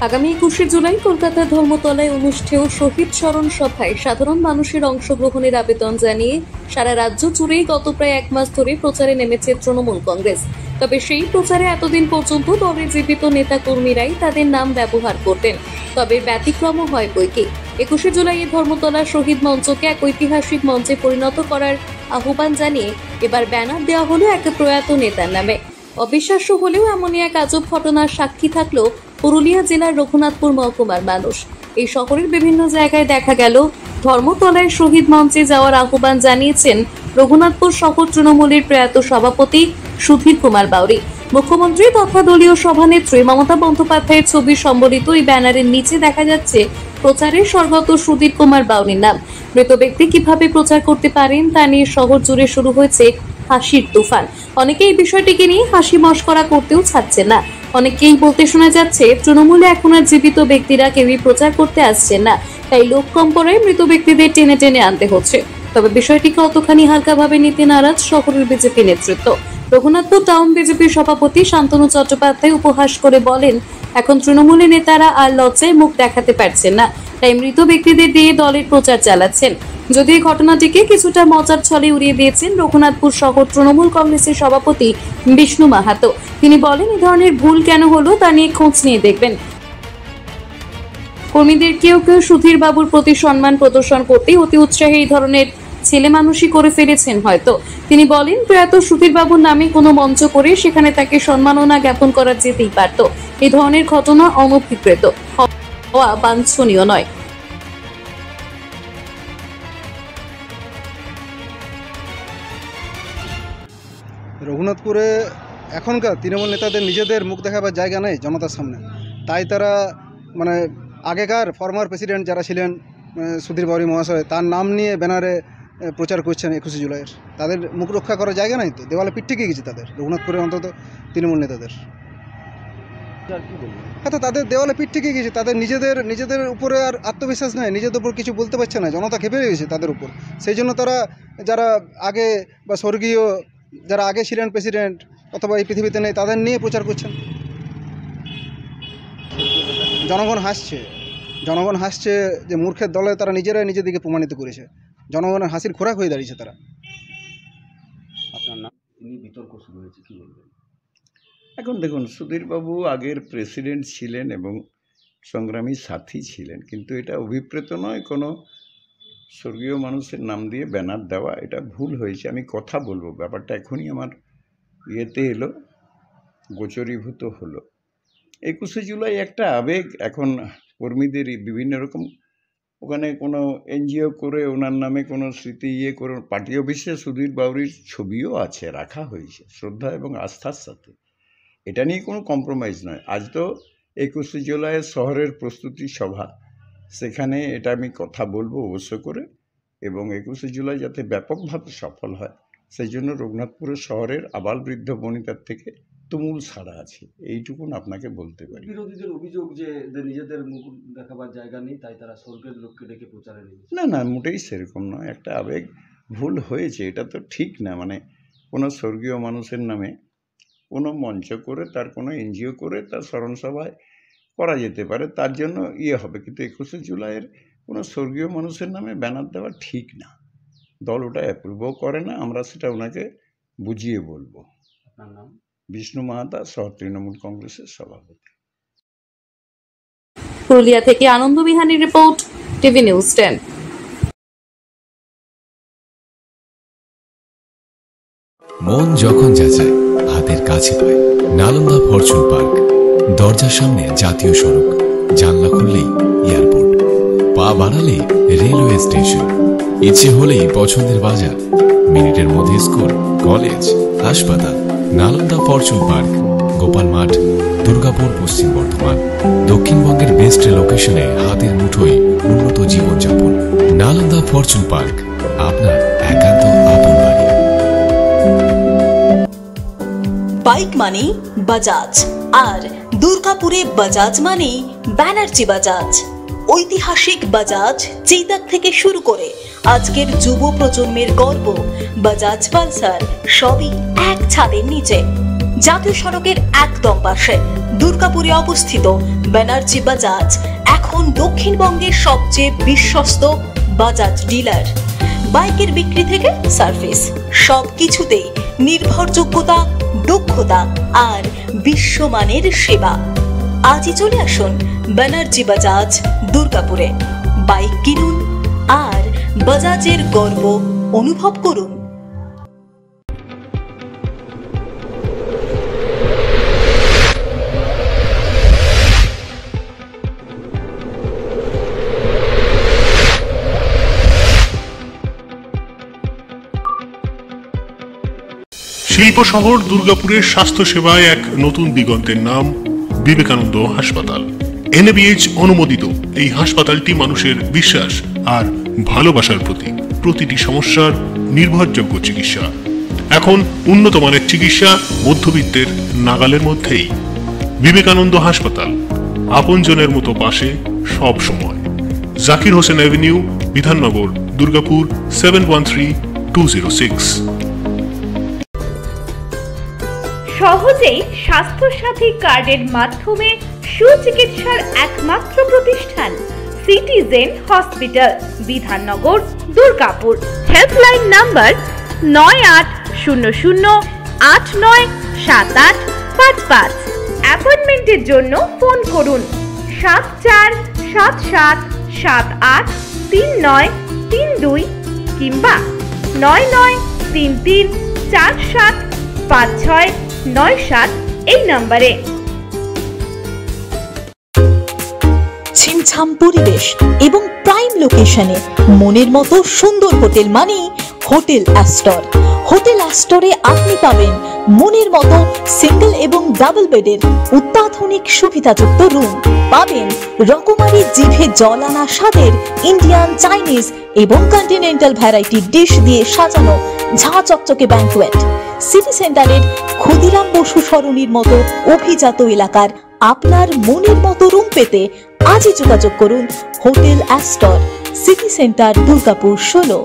আগামী 21শে জুলাই কলকাতার ধর্মতলায় অনুষ্ঠেয় শহীদ স্মরণ সভায় সাধারণ মানুষের অংশগ্রহণের আবেদন জানিয়ে সারা রাজ্য জুড়েই গত প্রায় এক মাস ধরে প্রচারে নেমেছে তৃণমূল কংগ্রেস। তবে সেই প্রচারে এতদিন পর্যন্ত দলের জীবিত নেতা কর্মীরাই তাদের নাম ব্যবহার করতেন। তবে ব্যতিক্রমও হয় বৈকি। 21শে জুলাই ধর্মতলা শহীদ মঞ্চকে এক ঐতিহাসিক মঞ্চে পরিণত করার আহ্বান জানিয়ে এবার ব্যানার দেওয়া হলো এক প্রয়াত নেতার নামে। অবিশ্বাস্য হলেও এমনই এক আজব ঘটনার সাক্ষী থাকলো পুরুলিয়া জেলার রঘুনাথপুর মহকুমার মানুষ। এই শহরের বিভিন্ন জায়গায় দেখা গেল ধর্মতলায় শহীদ মঞ্চে যাওয়ার আহ্বান জানিয়েছেন রঘুনাথপুর শহর তৃণমূলের প্রয়াত সভাপতি সুধীর কুমার বাউরি। মুখ্যমন্ত্রী তথা দলীয় সভানেত্রী মমতা বন্দ্যোপাধ্যায়ের ছবি সম্বলিত এই ব্যানারের নিচে দেখা যাচ্ছে প্রচারে স্বর্গত সুধীর কুমার বাউরির নাম। মৃত ব্যক্তি কিভাবে প্রচার করতে পারেন তা নিয়ে শহর জুড়ে শুরু হয়েছে হাসির তুফান। অনেকে এই বিষয়টিকে নিয়ে হাসি মশকরা করতেও ছাড়ছে না। অনেকেই বলতে শোনা যাচ্ছে তৃণমূলে এখন আর জীবিত ব্যক্তিরা কেউই প্রচার করতে আসছেন না, তাই লোক কম পড়ায় মৃত ব্যক্তিদের টেনে টেনে আনতে হচ্ছে। তবে বিষয়টিকে অতখানি হালকাভাবে নিতে নারাজ শহরের বিজেপি নেতৃত্ব। রঘুনাথপুর টাউন বিজেপির সভাপতি শান্তনু চট্টোপাধ্যায় উপহাস করে বলেন, এখন তৃণমূলের নেতারা আর লজ্জায় মুখ দেখাতে পারছেন না, তাই মৃত ব্যক্তিদের দিয়ে দলের প্রচার চালাচ্ছেন। যদি এই ঘটনাটিকে কিছুটা মজার ছলে উড়িয়ে দিয়েছেন রঘুনাথপুর শহর তৃণমূল কংগ্রেসের সভাপতি বিষ্ণু মাহাতো। তিনি বলেন, এই ধরনের ভুল কেন হলো তা নিয়ে খোঁজ নিয়ে দেখবেন। কর্মীদের কেউ কেউ সুধীর বাবুর প্রতি সম্মান প্রদর্শন করতেই অতি উৎসাহে এই ধরনের ছেলে মানুষই করে ফেলেছেন হয়তো। তিনি বলেন, প্রয়াত সুধীর বাবুর নামে কোনো মঞ্চ করে সেখানে তাকে সম্মাননা জ্ঞাপন করা যেতেই পারত। এই ধরনের ঘটনা অনভিপ্রেত হওয়া বাঞ্ছনীয় নয়। রঘুনাথপুরে এখনকার তৃণমূল নেতাদের নিজেদের মুখ দেখাবার জায়গা নেই জনতার সামনে, তাই তারা আগেকার ফর্মার প্রেসিডেন্ট যারা ছিলেন সুধীর বাউরি মহাশয়, তার নাম নিয়ে ব্যানারে প্রচার করছেন 21শে জুলাইয়ের। তাদের মুখ রক্ষা করার জায়গা নাই তো, দেওয়ালে পিঠ ঠেকে গেছে তাদের রঘুনাথপুরে অন্তত তৃণমূল নেতাদের। হ্যাঁ, তো তাদের দেওয়ালে পিঠ ঠেকে গেছে, তাদের নিজেদের উপরে আর আত্মবিশ্বাস নেই, নিজেদের উপর কিছু বলতে পারছে না, জনতা খেপে গেছে তাদের উপর। সেই জন্য তারা যারা আগে বা স্বর্গীয় যারা আগে ছিলেন প্রেসিডেন্ট অথবা এই পৃথিবীতে নেই তাদের নিয়ে প্রচার করছেন। জনগণ হাসছে যে মূর্খের দলে তারা নিজেরাই নিজেদেরকে প্রমাণিত করেছে। জনগণের হাসির খোরাক হয়ে দাঁড়িয়েছে তারা। আপনার নাম তিনি বিতর্ক শুরু হয়েছে, কি বলবেন? এখন দেখুন, সুধীরবাবু আগের প্রেসিডেন্ট ছিলেন এবং সংগ্রামী সাথী ছিলেন, কিন্তু এটা অভিপ্রেত নয় কোনো স্বর্গীয় মানুষের নাম দিয়ে ব্যানার দেওয়া, এটা ভুল হয়েছে। আমি কথা বলবো, ব্যাপারটা এখনই আমার ইয়েতে এলো, গোচরীভূত হলো। 21শে জুলাই একটা আবেগ, এখন কর্মীদের বিভিন্ন রকম ওখানে কোনো এনজিও করে ওনার নামে কোনো স্মৃতি করে পার্টি অফিসে সুধীর বাউরির ছবিও আছে, রাখা হয়েছে শ্রদ্ধা এবং আস্থার সাথে। এটা নিয়ে কোনো কম্প্রোমাইজ নয়। আজ তো 21শে জুলাইয়ের শহরের প্রস্তুতি সভা, সেখানে এটা আমি কথা বলবো অবশ্য করে, এবং 21শে জুলাই যাতে ব্যাপকভাবে সফল হয় সেই জন্য রঘুনাথপুরের শহরের আবাল বৃদ্ধ বনিতার থেকে তুমুল সাড়া আছে, এইটুকুন আপনাকে বলতে পারি। বিরোধীদের অভিযোগ যে নিজেদের মুখ দেখাবার জায়গা নেই, তাই তারা স্বর্গের লোককে ডেকে প্রচারে নেমেছে। না, মোটেই সেরকম নয়, একটা আবেগ, ভুল হয়েছে, এটা তো ঠিক না। মানে কোনো স্বর্গীয় মানুষের নামে কোনো মঞ্চ করে, তার কোনো এনজিও করে তার স্মরণসভায় করা যেতে পারে, তার জন্য হবে, কিন্তু 21শে জুলাইয়ের কোনো স্বর্গীয় মানুষের নামে ব্যানার দেওয়া ঠিক না। দল ওটা অ্যাপ্রুভও করে না, আমরা সেটা ওনাকে বুঝিয়ে বলবো। আপনার নাম? বিষ্ণু মাহাতা, শহর তৃণমূল কংগ্রেসের সভাপতি। পুরুলিয়া থেকে আনন্দ বিহানির রিপোর্ট, টিভি নিউজ 10। মন যখন যাচায় হাতের কাছে পায় নালন্দা ফরচুন পার্ক। দরজার সামনে জাতীয় সড়ক, জানলা খুললেই এয়ারপোর্ট, পা বাড়ালে রেলওয়ে স্টেশন, ইচ্ছে হলেই পছন্দের বাজার, মিনিটের মধ্যে স্কুল, কলেজ, হাসপাতাল। নালন্দা ফরচুন পার্ক, গোপাল মাঠ, দুর্গাপুর, পশ্চিম বর্ধমান। দক্ষিণবঙ্গের বেস্ট লোকেশনে হাতের মুঠোয় উন্নত জীবনযাপন। নালন্দা ফরচুন পার্ক, আপনার একান্ত আপন বাড়ি। বাইক মানেই বাজাজ, আর দুর্গাপুরে বাজাজ মানেই ব্যানার্জি বাজাজ। ঐতিহাসিক বাজাজ চেতক থেকে শুরু করে আজকের যুব প্রজন্মের গর্ব বাজাজ পালসার, সবই এক ছাদের নিচে। জাতীয় সড়কের একদম পাশে দুর্গাপুরে অবস্থিত ব্যানার্জি বাজাজ এখন দক্ষিণবঙ্গের সবচেয়ে বিশ্বস্ত বাজাজ ডিলার। বাইকের বিক্রি থেকে সার্ভিস সবকিছুতেই নির্ভরযোগ্যতা, দক্ষতা আর বিশ্বমানের সেবা। আজই চলে আসুন ব্যানার্জি বাজাজ দুর্গাপুরে। বাইক কিনুন আর বাজাজের গর্ব অনুভব করুন। শিল্প শহর দুর্গাপুরের স্বাস্থ্য সেবায় এক নতুন দিগন্তের নাম বিবেকানন্দ হাসপাতাল। NABH অনুমোদিত এই হাসপাতালটি মানুষের বিশ্বাস আর ভালোবাসার প্রতীক। প্রতিটি সমস্যার নির্ভরযোগ্য চিকিৎসা। এখন উন্নত মানের চিকিৎসা মধ্যবিত্তের নাগালের মধ্যেই। বিবেকানন্দ হাসপাতাল, আপনজনের মতো পাশে সব সময়। জাকির হোসেন অ্যাভিনিউ, বিধাননগর, দুর্গাপুর 713206। সহজেই স্বাস্থ্যসাথী কার্ডের মাধ্যমে সুচিকিৎসার একমাত্র প্রতিষ্ঠান citizen hospital, Bidhannagar, Durgapur. Helpline number 9800897855। অ্যাপয়েন্টমেন্টের জন্য ফোন করুন 7477783932 কিংবা 9933475697 এই নম্বরে। ছিমছাম পরিবেশ এবং প্রাইম লোকেশনে মনের মতো সুন্দর হোটেল মানে হোটেল অ্যাস্টর। হোটেল অ্যাস্টরে আপনি পাবেন মনের মতো সিঙ্গেল এবং ডাবল বেডের অত্যাধুনিক সুবিধাযুক্ত রুম, পাবেন রকমারি জিভে জল আনা স্বাদের ইন্ডিয়ান, চাইনিজ এবং কন্টিনেন্টাল ভ্যারাইটি ডিশ দিয়ে সাজানো ঝাঁ চকচকে ব্যাংকুয়েট। সিটি সেন্টারের ক্ষুদিরাম বসু সরণির মতো অভিজাত এলাকার আপনার মনের মতো রুম পেতে আজই যোগাযোগ করুন hotel Astor, city centre, Durgapur 16।